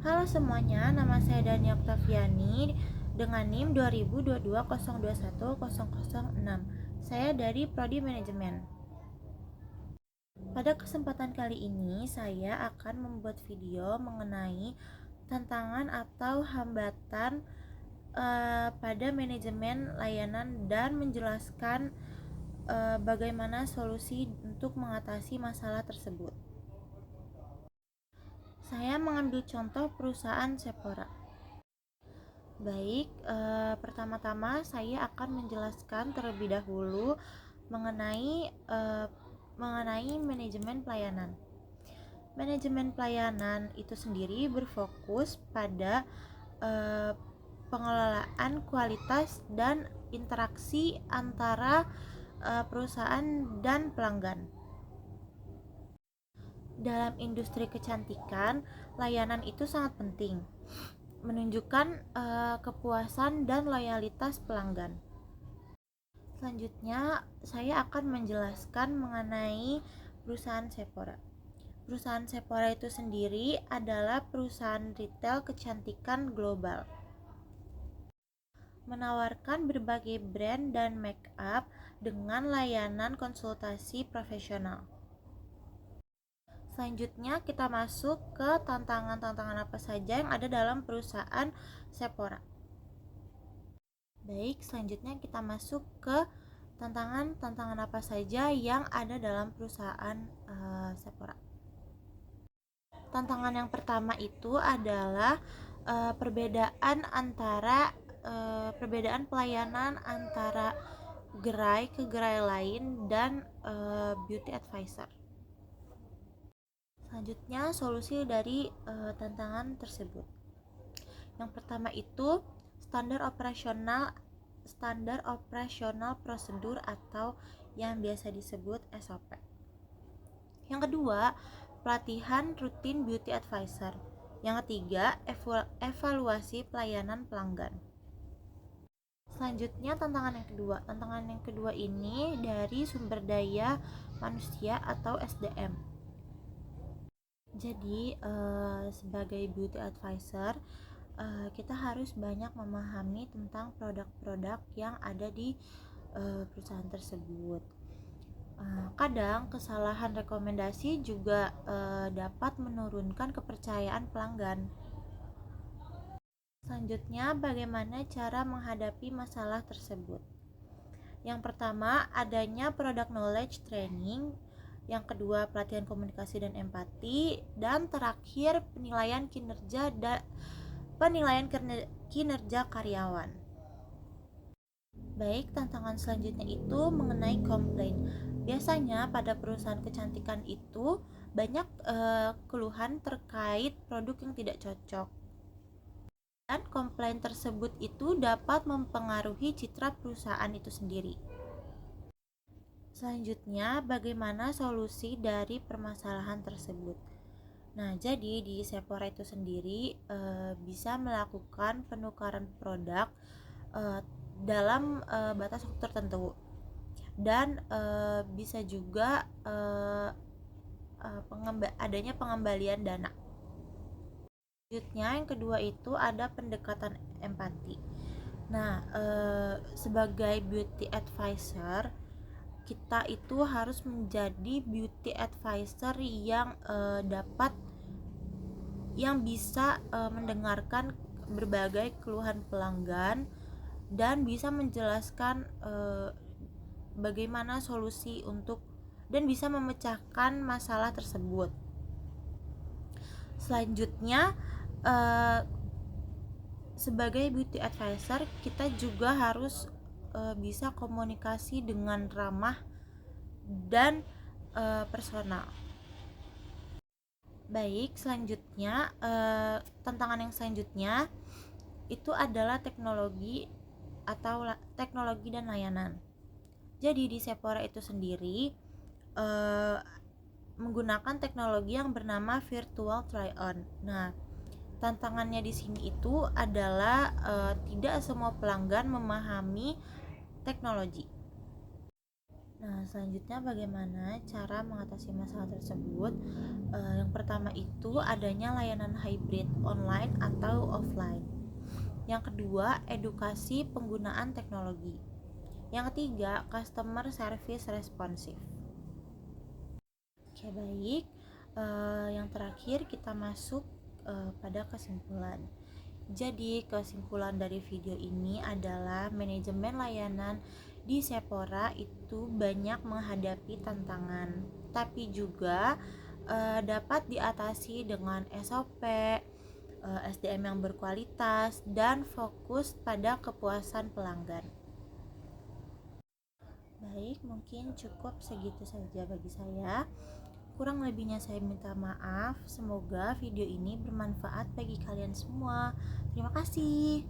Halo semuanya, nama saya Dani Oktaviani dengan NIM 20220210210006. Saya dari Prodi Manajemen. Pada kesempatan kali ini, saya akan membuat video mengenai tantangan atau hambatan pada manajemen layanan dan menjelaskan bagaimana solusi untuk mengatasi masalah tersebut. Saya mengambil contoh perusahaan Sephora. Baik, pertama-tama saya akan menjelaskan terlebih dahulu mengenai manajemen pelayanan. Manajemen pelayanan itu sendiri berfokus pada pengelolaan kualitas dan interaksi antara perusahaan dan pelanggan. Dalam industri kecantikan, layanan itu sangat penting, menunjukkan kepuasan dan loyalitas pelanggan. Selanjutnya, saya akan menjelaskan mengenai perusahaan Sephora. Perusahaan Sephora itu sendiri adalah perusahaan retail kecantikan global, menawarkan berbagai brand dan make up dengan layanan konsultasi profesional. Selanjutnya kita masuk ke tantangan-tantangan apa saja yang ada dalam perusahaan Sephora. Baik, selanjutnya kita masuk ke tantangan-tantangan apa saja yang ada dalam perusahaan Sephora. Tantangan yang pertama itu adalah perbedaan pelayanan antara gerai ke gerai lain dan beauty advisor. Selanjutnya, solusi dari tantangan tersebut. Yang pertama itu standar operasional prosedur atau yang biasa disebut SOP. Yang kedua, pelatihan rutin beauty advisor. Yang ketiga, evaluasi pelayanan pelanggan. Selanjutnya, tantangan yang kedua ini dari sumber daya manusia atau SDM. Jadi sebagai beauty advisor, kita harus banyak memahami tentang produk-produk yang ada di perusahaan tersebut. Kadang kesalahan rekomendasi juga dapat menurunkan kepercayaan pelanggan. Selanjutnya, bagaimana cara menghadapi masalah tersebut? Yang pertama, adanya product knowledge training. Yang kedua, pelatihan komunikasi dan empati. Dan terakhir, penilaian kinerja karyawan. Baik, tantangan selanjutnya itu mengenai komplain. Biasanya pada perusahaan kecantikan itu banyak keluhan terkait produk yang tidak cocok. Dan komplain tersebut itu dapat mempengaruhi citra perusahaan itu sendiri. Selanjutnya, bagaimana solusi dari permasalahan tersebut? Nah, jadi di Sephora itu sendiri bisa melakukan penukaran produk dalam batas waktu tertentu, dan bisa juga adanya pengembalian dana. Selanjutnya, yang kedua itu ada pendekatan empati. Nah, sebagai beauty advisor, kita itu harus menjadi beauty advisor yang bisa mendengarkan berbagai keluhan pelanggan dan bisa menjelaskan bagaimana solusi dan bisa memecahkan masalah tersebut. Selanjutnya, sebagai beauty advisor, kita juga harus bisa komunikasi dengan ramah dan personal. Baik, selanjutnya tantangan yang selanjutnya itu adalah teknologi dan layanan. Jadi di Sephora itu sendiri menggunakan teknologi yang bernama virtual try-on. Nah, tantangannya di sini itu adalah tidak semua pelanggan memahami teknologi. Nah, selanjutnya bagaimana cara mengatasi masalah tersebut? Yang pertama itu adanya layanan hybrid online atau offline. Yang kedua, edukasi penggunaan teknologi. Yang ketiga, customer service responsif. Oke, baik. Yang terakhir kita masuk pada kesimpulan. Jadi, kesimpulan dari video ini adalah manajemen layanan di Sephora itu banyak menghadapi tantangan, tapi juga dapat diatasi dengan SOP, SDM yang berkualitas, dan fokus pada kepuasan pelanggan. Baik, mungkin cukup segitu saja bagi saya. Kurang lebihnya saya minta maaf. Semoga video ini bermanfaat bagi kalian semua. Terima kasih.